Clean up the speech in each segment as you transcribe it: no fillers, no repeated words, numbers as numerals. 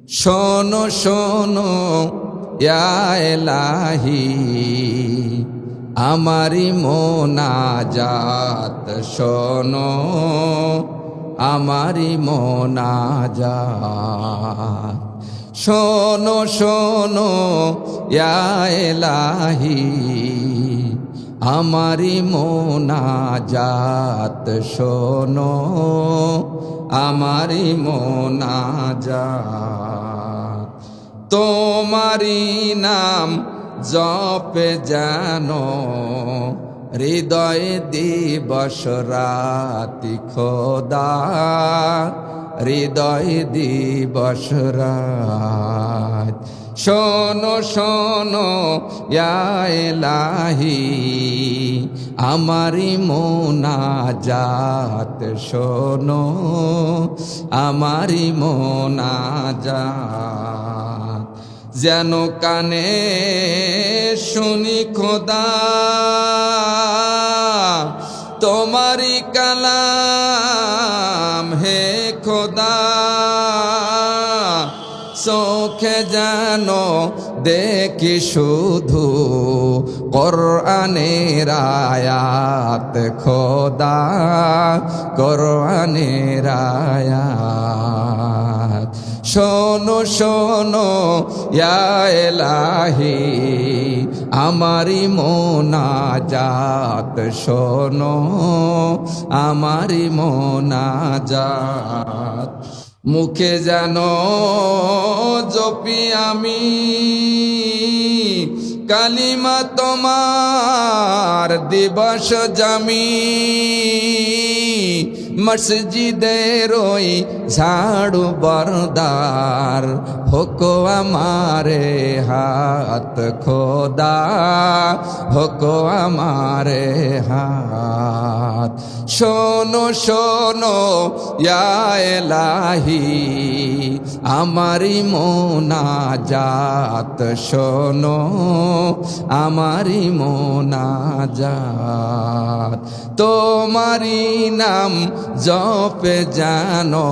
শোনো শোনো ইয়া ইলাহি আমারি মোনাজাত শোনো আমারি মোনাজাত শোনো শোনো ইয়া ইলাহি আমারি মোনাজাত শোনো আমারি মোনাজাত তোমারি নাম জপে জানো হৃদয় দিবস রাতি খোদা হৃদয় দিবস রাত শোনো শোনো ইয়া ইলাহি আমারি মোনাজাত শোনো আমারি মোনাজাত যেন কানে শুনি খোদা তোমারি কালাম হে খোদা চোখে যেন দেখি শুধু কোরআনের আয়াত খোদা কোরআনের আয়াত শোনো শোনো ইয়া ইলাহি আমারি মোনাজাত শোনো আমারি মোনাজাত মুখে যেন জপি আমি কালিমা তোমার দিবস জামি মসজিদের ওই ঝাড়ু বরদার হোকো আমারে হাত খোদা হোকো আমারে হাত শোনো শোনো ইয়া ইলাহি আমারি মোনাজাত শোনো আমারি মোনাজাত তোমারি নাম জপে জানো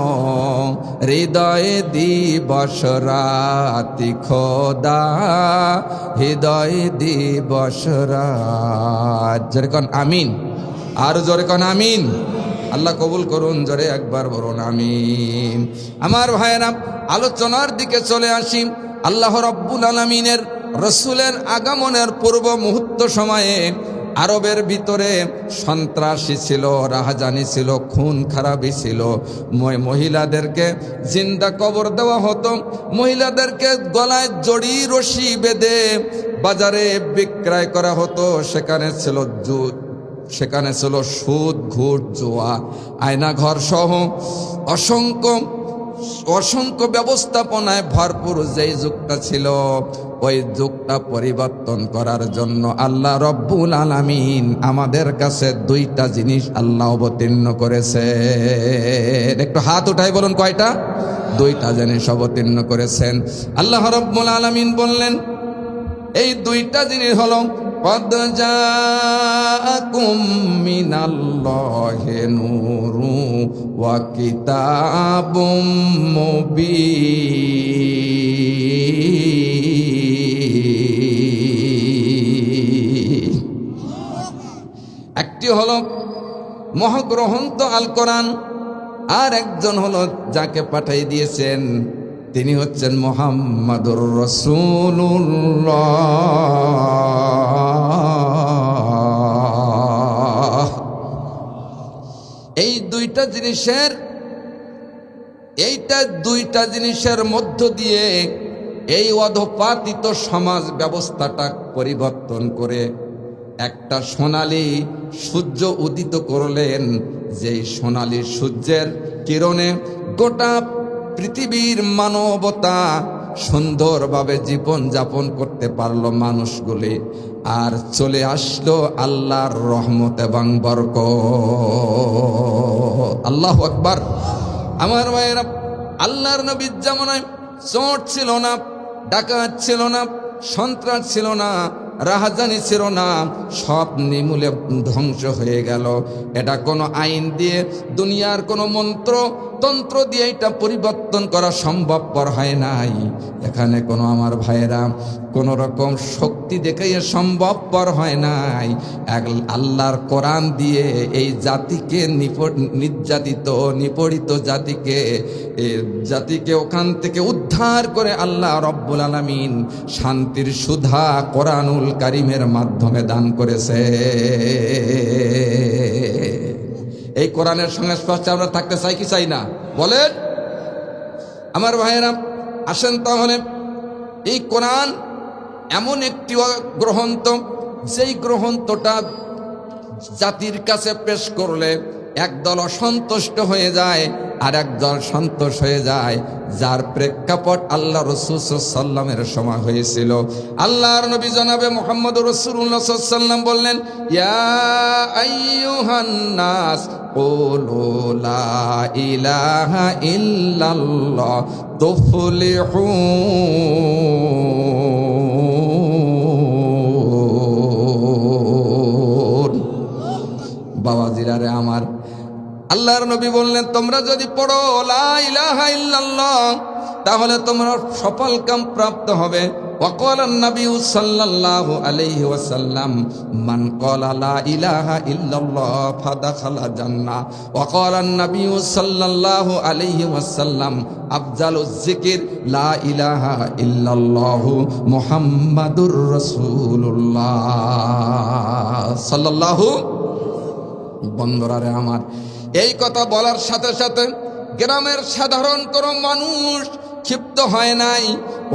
হৃদয় দিবস রাতি খোদা হৃদয় দিবস রাত জোরে কোন আমিন আর জোরে কোন আমিন আল্লাহ কবুল করুন জোরে একবার বলুন আমিন আমার ভাইয়েরা আলোচনার দিকে চলে আসি আল্লাহ রাব্বুল আলামিনের রাসূলের আগমনের পূর্ব মুহূর্ত সময়ে আরবের ভিতরে সন্ত্রাসী ছিল রাহাজানি ছিল খুন খারাপি ছিল মহিলাদেরকে জিন্দা কবর দেওয়া হতো মহিলাদেরকে গলায় জড়ি রশি বেঁধে বাজারে বিক্রয় করা হতো সেখানে ছিল সুদ ঘুষ জুয়া আয়নাঘর সহ অসংখ্য ব্যবস্থাপনায় ভরপুর যেই যুগটা ছিল ওই যুগটা পরিবর্তন করার জন্য আল্লাহ রব্বুল আলামিন আমাদের কাছে দুইটা জিনিস আল্লাহ অবতীর্ণ করেছে একটু হাত উঠাই বলুন কয়টা দুইটা জিনিস অবতীর্ণ করেছেন আল্লাহ রব্বুল আলামিন বললেন এই দুইটা জিনিস হলো قد جاءكم من الله نور وكتاب مبين একটি হলো মহাগ্রন্থ আল কোরআন আর একজন হলো যাকে পাঠাই দিয়েছেন তিনি হচ্ছেন মুহাম্মাদুর রাসূলুল্লাহ এই দুইটা জিনিসের মধ্য দিয়ে এই অধঃপাতিত সমাজ ব্যবস্থাটা পরিবর্তন করে একটা সোনালী সূর্য উদিত করলেন যেই সোনালী সূর্যের কিরণে গোটা পৃথিবীর মানবতা সুন্দরভাবে জীবন যাপন করতে পারলো মানুষগুলি আর চলে আসলো আল্লাহর রহমত এবং বরকত আল্লাহু আকবার আমার ভাইয়েরা আল্লাহর নবীর জামানায় চোর ছিল না ডাকাত ছিল না সন্ত্রাস ছিল না রাহাজানি ছিল না, সব নিমূলে ধ্বংস হয়ে গেল। এটা কোনো আইন দিয়ে, দুনিয়ার কোনো মন্ত্র তন্ত্র দিয়ে এটা পরিবর্তন করা সম্ভবপর হয় নাই। এখানে কোনো আমার ভাইয়েরা কোন রকম শক্তি দেখে সম্ভবপর হয় নাই। এক আল্লাহর কোরআন দিয়ে এই জাতিকে নির্যাতিত নিপীড়িত জাতিকে ওখান থেকে উদ্ধার করে আল্লাহ রব্বুল আলামিন শান্তির সুধা কোরআনুল কারীমের মাধ্যমে দান করেছে। এই কোরআনের সংস্পর্শে আমরা থাকতে চাই কি চাই না বলেন আমার ভাইয়েরা? আসেন তাহলে, এই কোরআন এমন একটি গ্রন্থ, যেই গ্রন্থটা জাতির কাছে পেশ করলে একদল অসন্তুষ্ট হয়ে যায় আর একদল সন্তোষ হয়ে যায়, যার প্রেক্ষাপট আল্লাহ রাসূল সাল্লাল্লাহু আলাইহি ওয়াসাল্লামের সময় হয়েছিল। আল্লাহর নবী জনাবে মুহাম্মদ রাসূলুল্লাহ সাল্লাল্লাহু আলাইহি ওয়াসাল্লাম বললেন, ইয়া আইয়ুহান নাস কুলু লা ইলাহা ইল্লাল্লাহ তুফলিহুন। বাবাজিরা রে আমার, আল্লাহর নবী বললেন, তোমরা যদি পড়ো লা ইলাহা ইল্লাল্লাহ তাহলে তোমরা সফল কাম প্রাপ্ত হবে। ওয়াকালান নবী সাল্লাল্লাহু আলাইহি ওয়াসাল্লাম, মান ক্বালা লা ইলাহা ইল্লাল্লাহ ফাদাখালা জান্নাহ। ওয়াকালান নবী সাল্লাল্লাহু আলাইহি ওয়াসাল্লাম, আফজালুজ যিকির লা ইলাহা ইল্লাল্লাহু মুহাম্মাদুর রাসূলুল্লাহ সাল্লাল্লাহু। বন্ধুরা রে আমার, এই কথা বলার সাথে সাথে গ্রামের সাধারণ কোনো মানুষ ক্ষিপ্ত হয় নাই।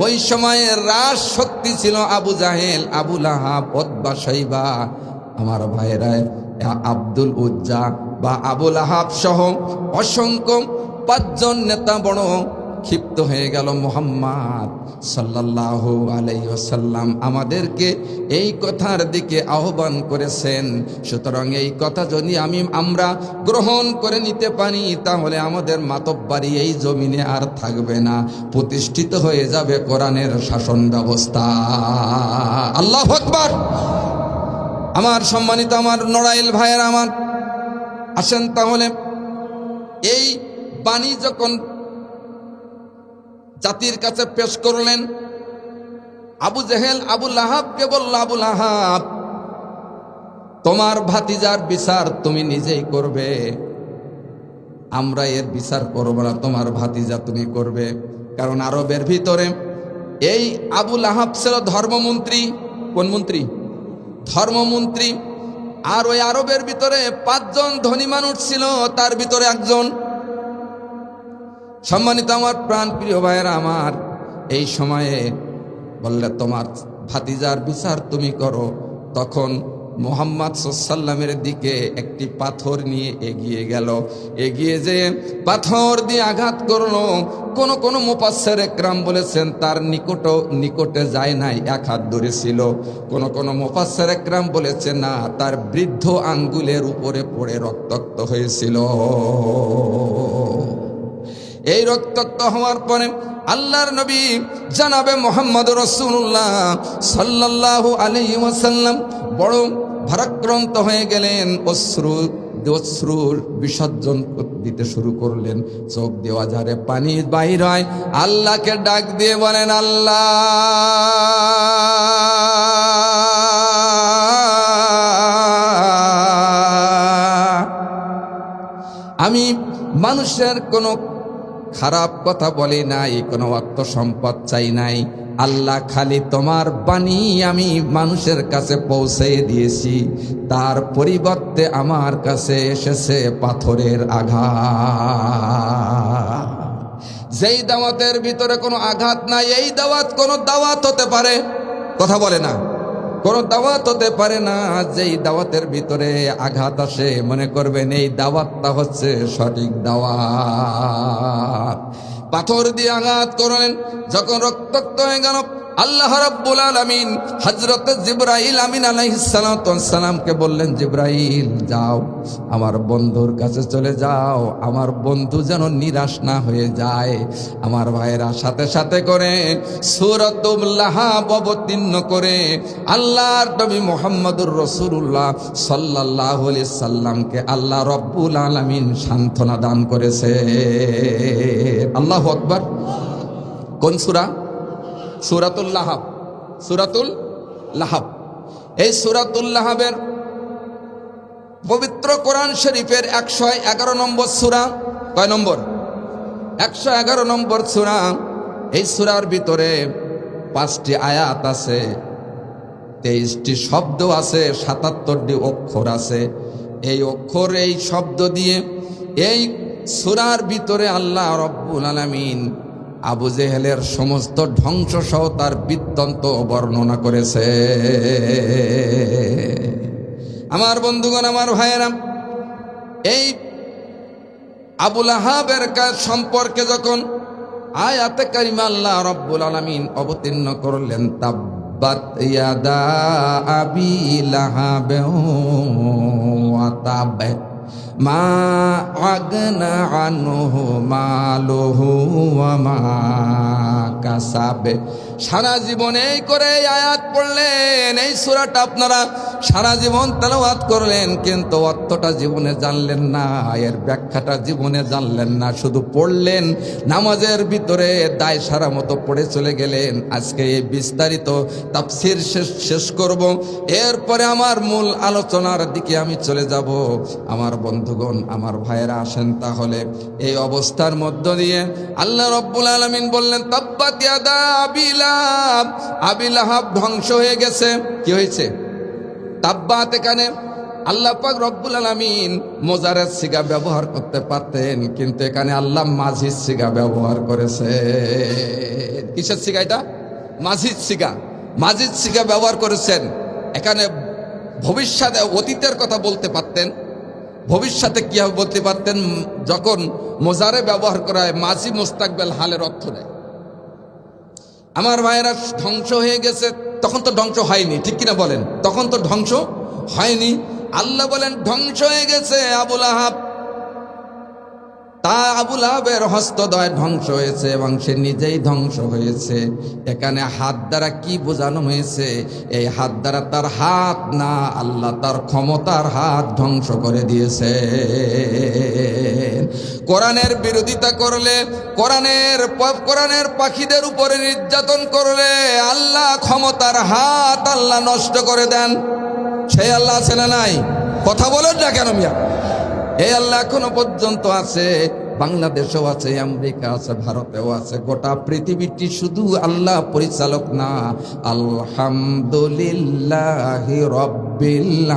ওই সময়ে রাজ শক্তি ছিল আবু জাহেল, আবু লাহাব, উতবা, শাইবা। আমার ভাইরা, আব্দুল উজ্জা বা আবু লাহাব সহ অসংখ্য 5 জন নেতা বড় ক্ষিপ্ত হয়ে গেল। মুহাম্মদ সাল্লাল্লাহু আলাইহি ওয়াসাল্লাম আমাদেরকে এই কথার দিকে আহ্বান করেছেন। সুতরাং এই কথা যদি আমরা গ্রহণ করে নিতে পারি, তাহলে আমাদের মাতব্বারি এই জমিনে আর থাকবে না, প্রতিষ্ঠিত হয়ে যাবে কোরআনের শাসন ব্যবস্থা। আল্লাহু আকবার। আমার সম্মানিত আমার নড়াইল ভাইয়ের আমার, আসেন তাহলে, এই বাণী যখন জাতির কাছে পেশ করলেন, আবু জেহেল আবু লাহাবকে বলল, আবু লাহাব, তোমার ভাতিজার বিচার তুমি নিজেই করবে, আমরা এর বিচার করব না, তোমার ভাতিজা তুমি করবে। কারণ আরবের ভিতরে এই আবু লাহাব ছিল ধর্মমন্ত্রী। কোন মন্ত্রী? ধর্মমন্ত্রী। আর ওই আরবের ভিতরে 5 জন ধনী মানুষ ছিল, তার ভিতরে একজন। সম্মানিত আমার প্রাণ প্রিয় ভাইয়েরা আমার, এই সময়ে বললে তোমার ভাতিজার বিচার তুমি করো। তখন মুহাম্মদ সাল্লামের দিকে একটি পাথর নিয়ে এগিয়ে গেল। এগিয়ে যেয়ে পাথর দিয়ে আঘাত করলো। কোন মুফাসসির ইকরাম বলেছেন তার নিকটে যায় নাই, 1 হাত দূরে ছিল। কোন মুফাসসির ইকরাম বলেছেন না, তার বৃদ্ধ আঙ্গুলের উপরে পড়ে রক্তাক্ত হয়েছিল। এই রক্তাক্ত হওয়ার পরে আল্লাহর নবী জনাবে মুহাম্মদ রাসূলুল্লাহ সাল্লাল্লাহু আলাইহি ওয়াসাল্লাম বড় ভারাক্রান্ত হয়ে গেলেন। অশ্রুর বিসর্জন দিতে শুরু করলেন। চোখ দেওয়া ঝারে পানি বাইর হয়। আল্লাহকে ডাক দিয়ে বলেন, আল্লাহ, আমি মানুষের কোনো খারাপ কথা বলি নাই, কোনো অর্থ সম্পদ চাই নাই। আল্লাহ, খালি তোমার বাণী আমি মানুষের কাছে পৌঁছে দিয়েছি, তার পরিবর্তে আমার কাছে এসেছে পাথরের আঘাত। যেই দাওয়াতের ভিতরে কোনো আঘাত নাই, এই দাওয়াত কোনো দাওয়াত হতে পারে? কথা বলে না, কোনো দাওয়াত হতে পারে না। যেই দাওয়াতের ভিতরে আঘাত আসে, মনে করবেন এই দাওয়াতটা হচ্ছে সঠিক দাওয়াত। পাথর দিয়ে আঘাত করলেন, যখন রক্তাক্ত হয়ে গেল, আল্লাহ রাব্বুল আলামিন হযরত জিবরাইল আমিন আলাইহিস সালাতু ওয়াস সালামকে বললেন, জিবরাইল যাও আমার বন্ধুর কাছে চলে যাও, আমার বন্ধু যেন নিরাশ না হয়ে যায়। আমার ভাইরা সাথে সাথে করে সূরাতুল লাহাব অবতীর্ণ করে আল্লাহর নবী মুহাম্মদুর রাসূলুল্লাহ সাল্লাল্লাহু আলাইহি সাল্লামকে আল্লাহ রাব্বুল আলামিন সান্ত্বনা দান করেছে। আল্লাহু আকবার। কোন সূরা? সূরাতুল লাহাব। সূরাতুল লাহাব। এই সূরাতুল লাহাবের পবিত্র কোরআন শরীফের 111 নম্বর সূরা। কয় নম্বর? 111 নম্বর সূরা। এই সূরার ভিতরে 5টি আয়াত আছে, 23টি শব্দ আছে, 77টি অক্ষর আছে। এই অক্ষর, এই শব্দ দিয়ে এই সূরার ভিতরে আল্লাহ রাব্বুল আলামিন আবু জেহেলের সমস্ত ধ্বংস সহ তার বৃত্তান্ত বর্ণনা করেছে। আমার বন্ধুগণ, আমার ভাইয়েরা, এই আবু লাহাবের কাজ সম্পর্কে যখন আয়াতে কারিমা আল্লাহ রাব্বুল আলামিন অবতীর্ণ করলেন, তাব্বাত ইয়াদা আবি লাহাব ওয়া তাব মা আগনা আনহু মালুহু ওয়া মা কাসাবে। সারা জীবনে এই করে আয়াত পড়লেন, এই সূরাটা আপনারা সারা জীবন তেলাওয়াত করলেন, কিন্তু অর্থটা জীবনে জানলেন না, এর ব্যাখ্যাটা জীবনে জানলেন না, শুধু পড়লেন, নামাজের ভিতরে দায় সারা মতো পড়ে চলে গেলেন। আজকে এই বিস্তারিত তাফসীর শেষ করব, এরপরে আমার মূল আলোচনার দিকে আমি চলে যাব। আমার বন্ধুগণ, আমার ভাইয়েরা, আসেন তাহলে এই অবস্থার মধ্য দিয়ে আল্লাহ রাব্বুল আলামিন বললেন, তাব্বাত ইয়াদা আবি লাহাব। আবি লাহাব ধ্বংস হয়ে গেছে। কি হয়েছে? তাব্বাত, এখানে আল্লাহ পাক রব্বুল আলামিন মোজারের সিগা ব্যবহার করতে পারতেন, কিন্তু এখানে আল্লাহ মাঝির সিগা ব্যবহার করেছে। কিসের সিগা এটা? মাঝির সিগা। মাঝির সিগা ব্যবহার করেছেন। এখানে ভবিষ্যতে, অতীতের কথা বলতে পারতেন, ভবিষ্যতে কি হবে বলতে পারতেন। যখন মোজারে ব্যবহার করা হয়, মাঝি মুস্তাকবেল হালের অর্থ নেয়। আমার ভাইয়েরা, ধ্বংস হয়ে গেছে, তখন তো ধ্বংস হয়নি, ঠিক কিনা বলেন? তখন তো ধ্বংস হয়নি। আল্লাহ বলেন ধ্বংস হয়ে গেছে আবু লাহাব। তা আবু লাহাবের হস্তদ্বয় ধ্বংস হয়েছে এবং সে নিজেই ধ্বংস হয়েছে। এখানে হাত দ্বারা কি বোঝানো হয়েছে? এই হাত দ্বারা তার হাত না, আল্লাহ তার ক্ষমতার হাত ধ্বংস করে দিয়েছে। কোরআনের বিরোধিতা করলে, কোরআনের পাখিদের উপরে নির্যাতন করলে আল্লাহ ক্ষমতার হাত আল্লাহ নষ্ট করে দেন। সেই আল্লাহ আছে না নাই? কথা বলেন না কেন মিয়া? এই আল্লাহ এখনো পর্যন্ত আছে, বাংলাদেশেও আছে, আমেরিকা আছে, ভারতেও আছে। গোটা পৃথিবীটি শুধু আল্লাহ পরিচালক না, আলহামদুলিল্লাহি রাব্বিল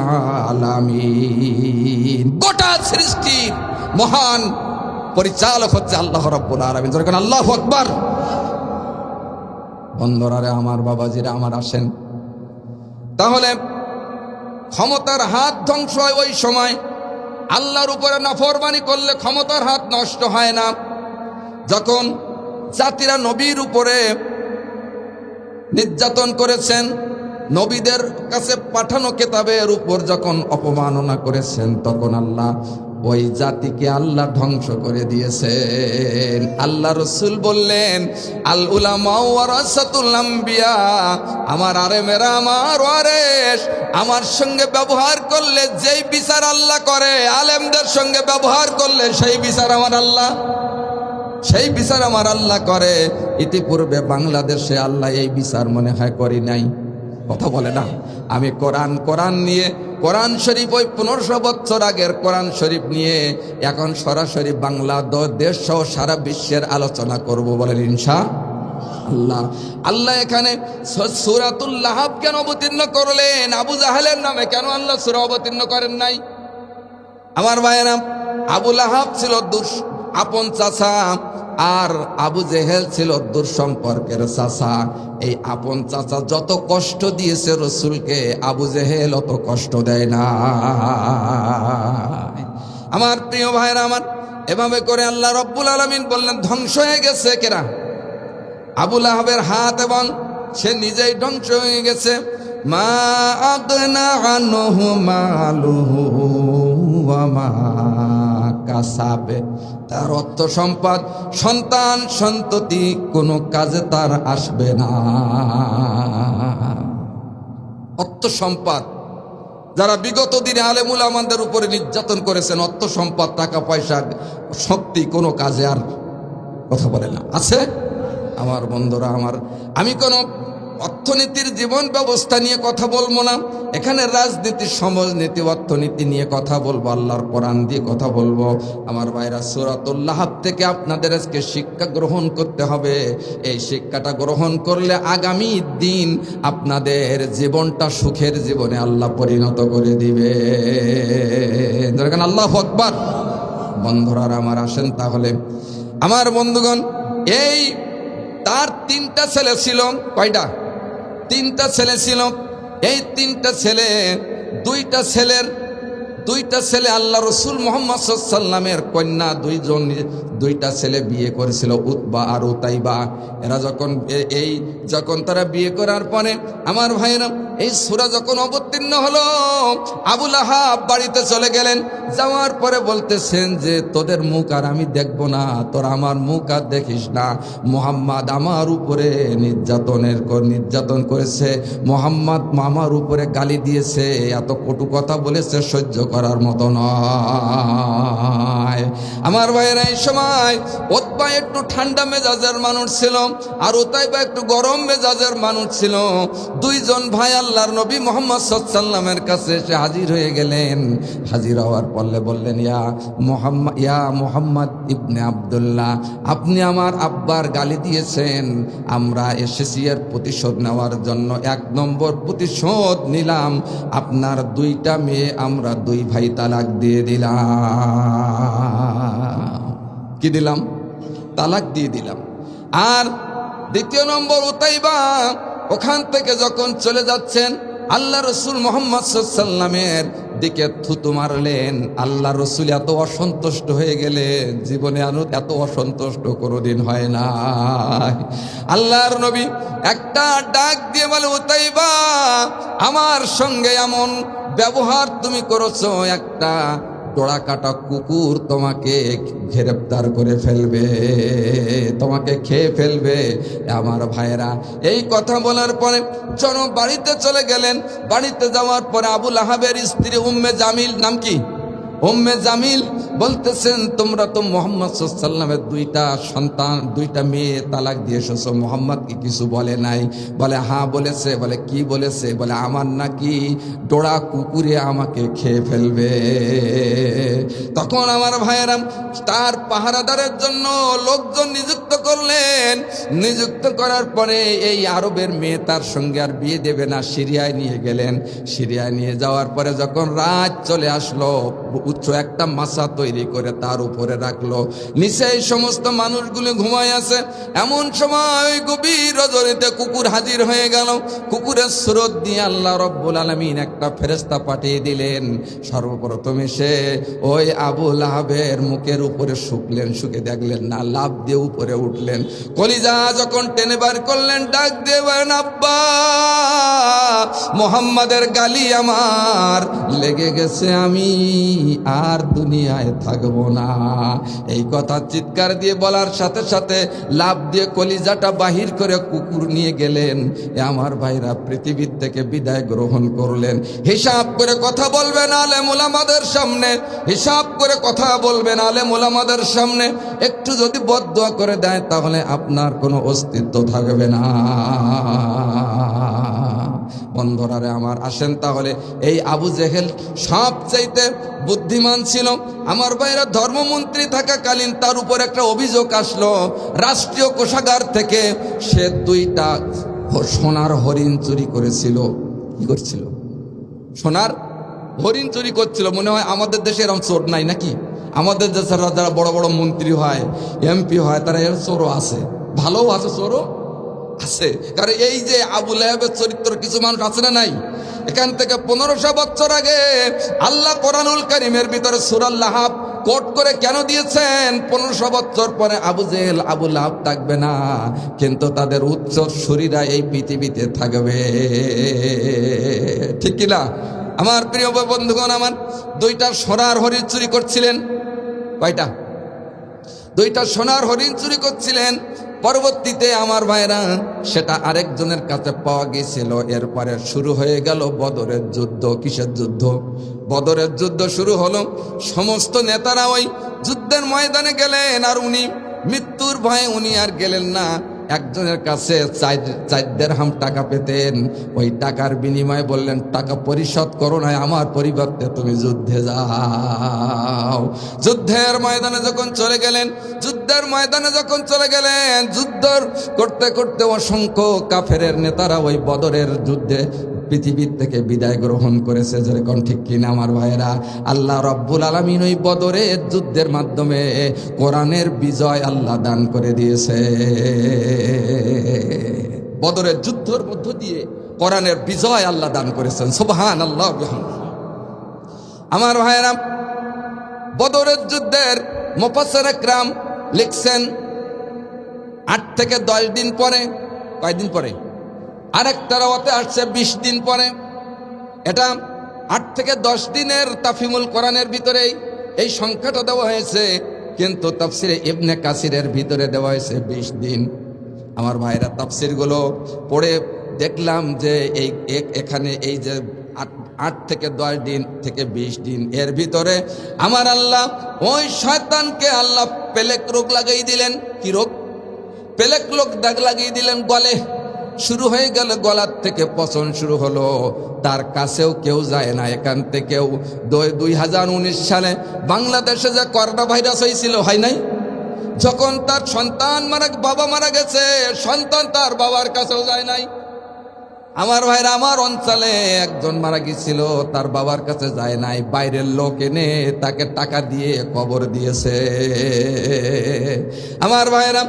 আলামিন। গোটা সৃষ্টির মহান পরিচালক হচ্ছে আল্লাহ রাব্বুল আলামিন। যখন আল্লাহু আকবার। বন্ধুরা, আমার বাবাজিরা আমার, আসেন তাহলে ক্ষমতার হাত ধ্বংস হয় ওই সময়। আল্লাহর উপরে নাফরমানি করলে ক্ষমতার হাত নষ্ট হয় না। যখন জাতিরা নবীর উপরে নির্যাতন করেছেন, নবীদের কাছে পাঠানো কিতাবের উপর যখন অপমাননা করেছেন, তখন আল্লাহ ওই জাতিকে আল্লাহ ধ্বংস করে দিয়েছেন। আল্লাহ রসুল বললেন, আল উলামা ওয়ারাসাতুল আম্বিয়া। আমার আলেমেরা আমার ওয়ারেস। আমার সঙ্গে ব্যবহার করলে যেই বিচার আল্লাহ করে, আলেমদের সঙ্গে ব্যবহার করলে সেই বিচার আমার আল্লাহ, সেই বিচার আমার আল্লাহ করে। ইতিপূর্বে বাংলাদেশে আল্লাহ এই বিচার মনে হয় করি নাই। কথা বলে না? আমি কোরআন নিয়ে, কোরআন শরীফ ওই 1500 বছর আগের কোরআন শরীফ নিয়ে এখন সরাসরি বাংলাদেশ সহ সারা বিশ্বের আলোচনা করব, বলেন ইনশাআল্লাহ। আল্লাহ এখানে সূরাতুল লাহাব কেন অবতীর্ণ করলেন? আবু জাহেলের নামে কেন আল্লাহ সূরা অবতীর্ণ করেন নাই? আমার ভাইয়েরা, আবু লাহাব ছিল আপন চাচা, আর আবু জেহেল ছিল দূর সম্পর্কের চাচা। এই আপন চাচা যত কষ্ট দিয়েছে রসুলকে, আবু জেহেল অত কষ্ট দেয় না। আমার প্রিয় ভাইরা আমার, এভাবে করে আল্লাহ রব্বুল আলামিন বললেন ধ্বংস হয়ে গেছে কেনা? আবু লাহাবের হাত এবং সে নিজেই ধ্বংস হয়ে গেছে। মা আগনা আনহু মালুহু ওয়া মা কাসাবে, তার অর্থ সম্পদ, সন্তান সন্ততি কোনো কাজে তার আসবে না। অর্থ সম্পদ, যারা বিগত দিনে আলেমুল আমাদের উপরে নির্যাতন করেছেন, অর্থ সম্পদ, টাকা পয়সা, শক্তি কোনো কাজে আর কথা বলে না, আছে? আমার বন্ধুরা আমার, আমি কোনো অর্থনীতির জীবন ব্যবস্থা নিয়ে কথা বলবো না, এখানে রাজনীতি, সমাজনীতি, অর্থনীতি নিয়ে কথা বলবো, আল্লাহর কোরআন দিয়ে কথা বলবো। আমার ভাইরা, সূরাতুল লাহাব থেকে আপনাদের আজকে শিক্ষা গ্রহণ করতে হবে। এই শিক্ষাটা গ্রহণ করলে আগামী দিন আপনাদের জীবনটা সুখের জীবনে আল্লাহ পরিণত করে দিবে। আল্লাহু আকবার। বন্ধুরা আমার, আসেন তাহলে আমার বন্ধুগণ, এই তার 3টা ছেলে ছিল। কয়টা? 3টা ছেলে ছিল। এই 3টা ছেলে, 2টা ছেলে আল্লাহ রসুল মুহাম্মদ সাল্লাল্লাহু আলাইহি ওয়াসাল্লামের কন্যা, 2টা ছেলে বিয়ে করেছিল, উতবা আর উতাইবা। এরা যখন তারা বিয়ে করার পরে আমার ভাইরা, এই সূরা যখন অবতীর্ণ হলো, আবু লাহাব বাড়িতে চলে গেলেন। যাওয়ার পরে বলতেছেন যে তোদের মুখ আর আমি দেখবো না, তোরা আমার মুখ আর দেখিস না। মুহাম্মদ আমার উপরে নির্যাতন করেছে, মুহাম্মদ আমার উপরে গালি দিয়েছে, এত কটু কথা বলেছে, সহ্য করার মতো নয়। আমার ভাইয়েরা, এই সময় উতবা একটু ঠান্ডা মেজাজের মানুষ ছিল, আর উতাইবা একটু গরম মেজাজের মানুষ ছিল। 2জন ভাই আল্লাহর নবী মুহাম্মদ সাল্লাল্লাহু আলাইহি ওয়াসাল্লামের কাছে এসে হাজির হয়ে গেলেন। হাজির হওয়ার পরে বললেন, ইয়া মুহাম্মদ ইবনে আব্দুল্লাহ, আপনি আমার আব্বার গালি দিয়েছেন, আমরা এসেছি এর প্রতিশোধ নেওয়ার জন্য। 1 নম্বর প্রতিশোধ নিলাম, আপনার 2টা মেয়ে আমরা 2 ভাই তালাক দিয়ে দিলাম। কি দিলাম? তালাক দিয়ে দিলাম। আর 2য় নম্বর, উতাইবা ওখান থেকে যখন চলে যাচ্ছেন, আল্লাহ রসুল মুহাম্মদ সাল্লাল্লাহু আলাইহি ওয়াসাল্লামের দিকে থুতু মারলেন। আল্লাহ রসুল এত অসন্তুষ্ট হয়ে গেলেন, জীবনে এত অসন্তুষ্ট কোনোদিন হয় না। আল্লাহর নবী একটা ডাক দিয়ে বলে, উতাইবা, আমার সঙ্গে এমন ব্যবহার তুমি করেছো, একটা ডোরা কাটা কুকুর তোমাকে গ্রেফতার করে ফেলবে, তোমাকে খেয়ে ফেলবে। আমার ভাইয়েরা, এই কথা বলার পরে বাড়িতে চলে গেলেন। বাড়িতে যাওয়ার পরে আবু লাহাবের স্ত্রী উম্মে জামিল, নাম কি? উম্মে জামিল বলতেছেন, তোমরা তো মুহাম্মদ সাল্লাল্লাহু আলাইহি ওয়াসাল্লামের 2টা সন্তান, 2টা মেয়ে তালাক দিয়ে এসেছো, মুহাম্মদ কি কিছু বলে নাই? বলে হ্যাঁ বলেছে। বলে কি বলেছে? বলে আমার নাকি ডোরা কুকুরে আমাকে খেয়ে ফেলবে। তখন আমার ভাইয়েরা তার পাহারাদারের জন্য লোকজন নিযুক্ত করলেন। নিযুক্ত করার পরে এই আরবের মেয়ে তার সঙ্গে আর বিয়ে দেবে না, সিরিয়ায় নিয়ে গেলেন। সিরিয়ায় নিয়ে যাওয়ার পরে যখন রাত চলে আসলো, উচ্চ একটা মাচা তৈরি করে তার উপরে রাখলো, নিচে এই সমস্ত মানুষগুলো ঘুমায় আছে। এমন সময় গভীর রজনীতে কুকুর হাজির হয়ে গেল। কুকুরের স্রোত দিয়ে আল্লাহ রব্বুল আলামিন একটা ফেরেশতা পাঠিয়ে দিলেন। সর্বপ্রথম এসে ওই আবু লাহাবের মুখের উপরে শুকে দেখলেন না, লাফ দিয়ে উপরে উঠলেন। কলিজা যখন টেনে বার করলেন, ডাক দিয়ে বলেন, আব্বা, মুহাম্মাদের গালি আমার লেগে গেছে, আমি আর দুনিয়ায় থাকবো না। এই কথা চিৎকার দিয়ে বলার সাথে সাথে লাফ দিয়ে কলিজাটা বাহির করে কুকুর নিয়ে গেলেন। আমার ভাইরা পৃথিবীর থেকে বিদায় গ্রহণ করলেন। হিসাব করে কথা বলবেন আলেম উলামাদের সামনে, হিসাব করে কথা বলবেন আলেম উলামাদের সামনে। একটু যদি বদদুয়া করে দেয় তাহলে আপনার কোনো অস্তিত্ব থাকবে না। বন্ধুরা আমার, আসেন তাহলে, এই আবু জেহেল সবচাইতে বুদ্ধিমান ছিল। আমার ভাইরা, ধর্মমন্ত্রী থাকাকালীন তার উপর একটা অভিযোগ আসলো। রাষ্ট্রীয় কোষাগার থেকে সে 2টা সোনার হরিণ চুরি করেছিল। কি করছিল? সোনার হরিণ চুরি করছিল। মনে হয় আমাদের দেশে এরকম চোর নাই নাকি? আমাদের দেশের যারা বড় বড় মন্ত্রী হয়, এমপি হয়, তারা এর চোরও আছে, ভালোও আছে, চোরও আছে। কারণ এই যে আবু লাহাবের চরিত্র কিছু মানুষ আছে না নাই? এখান থেকে 1500 বছর আগে আল্লাহ কোরআনুল কারীমের ভিতরে সূরা লাহাব কোট করে কেন দিয়েছেন? 1500 বছর পরে আবু জেহেল আবু লাহাব থাকবে না, কিন্তু তাদের উত্তরসূরিরা এই পৃথিবীতে থাকবে। ঠিক কিনা? আমার প্রিয় বন্ধুগণ, আমার 2টা সোনার হরিণ চুরি করছিলেন। কয়টা? 2টা সোনার হরিণ চুরি করছিলেন। পরবর্তীতে আমার ভাইরা সেটা আরেকজনের কাছে পাওয়া গিয়েছিল। এরপরে শুরু হয়ে গেল বদরের যুদ্ধ। কিসের যুদ্ধ? বদরের যুদ্ধ শুরু হলো। সমস্ত নেতারা ওই যুদ্ধের ময়দানে গেলেন, আর উনি মৃত্যুর ভয়ে উনি আর গেলেন না। একজনের কাছে 4 দিরহাম টাকা পেতেন। ওই টাকার বিনিময়ে বললেন, টাকা পরিশোধ করো না, আমার পরিবর্তে তুমি যুদ্ধে যাও। যুদ্ধের ময়দানে যখন চলে গেলেন, যুদ্ধ করতে করতে অসংখ্য কাফেরের নেতারা ওই বদরের যুদ্ধে পৃথিবীর থেকে বিদায় গ্রহণ করেছে। যেরকম ঠিক কিনা আমার ভাইয়েরা? আল্লাহ রব্বুল আলামিন ওই বদরের যুদ্ধের মাধ্যমে কোরআনের বিজয় আল্লাহ দান করে দিয়েছে। বদরের যুদ্ধের মধ্য দিয়ে কোরআনের বিজয় আল্লাহ দান করেছেন। সুবহানাল্লাহ। আমার ভাইয়েরা, বদরের যুদ্ধের মুফাসসির ইকরাম লিখছেন 8 থেকে 10 দিন পরে। কয়দিন পরে? আরেকটা রাওয়াতে আসছে 20 দিন পরে। এটা 8 থেকে 10 দিনের তাফহিমুল কোরআনের ভিতরেই এই সংখ্যাটা দেওয়া হয়েছে, কিন্তু তাফসিরে ইবনে কাসিরের ভিতরে দেওয়া হয়েছে 20 দিন। আমার ভাইরা, তাফসিরগুলো পড়ে দেখলাম যে এখানে এই যে 8 থেকে 10 দিন থেকে 20 দিন, এর ভিতরে আমার আল্লাহ ওই শয়তানকে আল্লাহ পেলেক রোগ লাগিয়ে দিলেন। কি রোগ? পেলেক রোগ দাগ লাগিয়ে দিলেন গলে। শুরু হয়ে গেল, গলার থেকে পচন শুরু হলো। তার কাছেও কেউ যায় না। এখান থেকেও 2019 সালে বাংলাদেশে যে করোনা ভাইরাস হয়েছিল, হয় নাই? যখন তার বাবা মারা গেছে, সন্তান তার বাবার কাছেও যায় নাই। আমার ভাইরা, আমার অঞ্চলে একজন মারা গেছিল, তার বাবার কাছে যায় নাই, বাইরের লোক এনে তাকে টাকা দিয়ে কবর দিয়েছে। আমার ভাইরা,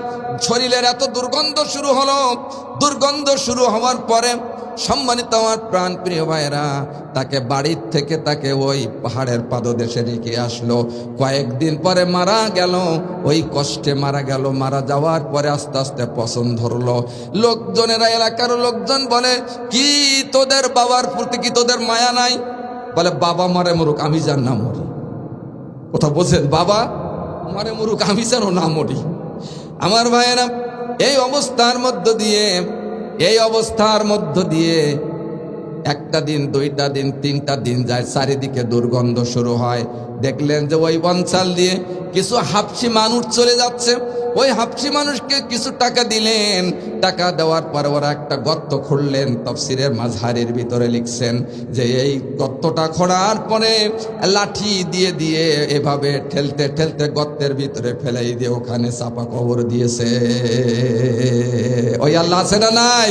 শরীরের এত দুর্গন্ধ শুরু হলো। দুর্গন্ধ শুরু হওয়ার পরে সম্মানিত আমার প্রাণ প্রিয় ভাইরা, তাকে বাড়ির থেকে তাকে ওই পাহাড়ের পাদদেশে রেখে আসলো। কয়েকদিন পরে মারা গেল। ওই কষ্টে মারা গেল। মারা যাওয়ার পরে আস্তে আস্তে পছন্দ ধরলো। লোকজনেরা, এলাকার লোকজন বলে, কি তোদের বাবার প্রতি কি তোদের মায়া নাই? বলে, বাবা মারে মরুক, আমি যেন না মরি। কথা বলছেন? বাবা মারে মরুক, আমি যেন না মরি। আমার ভাইয়েরা, এই অবস্থার মধ্য দিয়ে 1টা দিন, 2টা দিন, 3টা দিন যায়। চারিদিকে দুর্গন্ধ শুরু হয়। দেখলেন যে ওই অঞ্চল দিয়ে কিছু হাবশি মানুষ চলে যাচ্ছে। ওই হাবশি মানুষকে কিছু টাকা দিলেন। টাকা দেওয়ার পর ওরা একটা গর্ত খুঁড়লেন। তাফসিরের মাঝহারির ভিতরে লিখছেন যে এই গর্তটা খোঁড়ার পরে লাঠি দিয়ে এভাবে ঠেলতে ঠেলতে গর্তের ভিতরে ফেলাই দিয়ে ওখানে চাপা কবর দিয়েছে। ওই আল্লাহ আছে না নাই?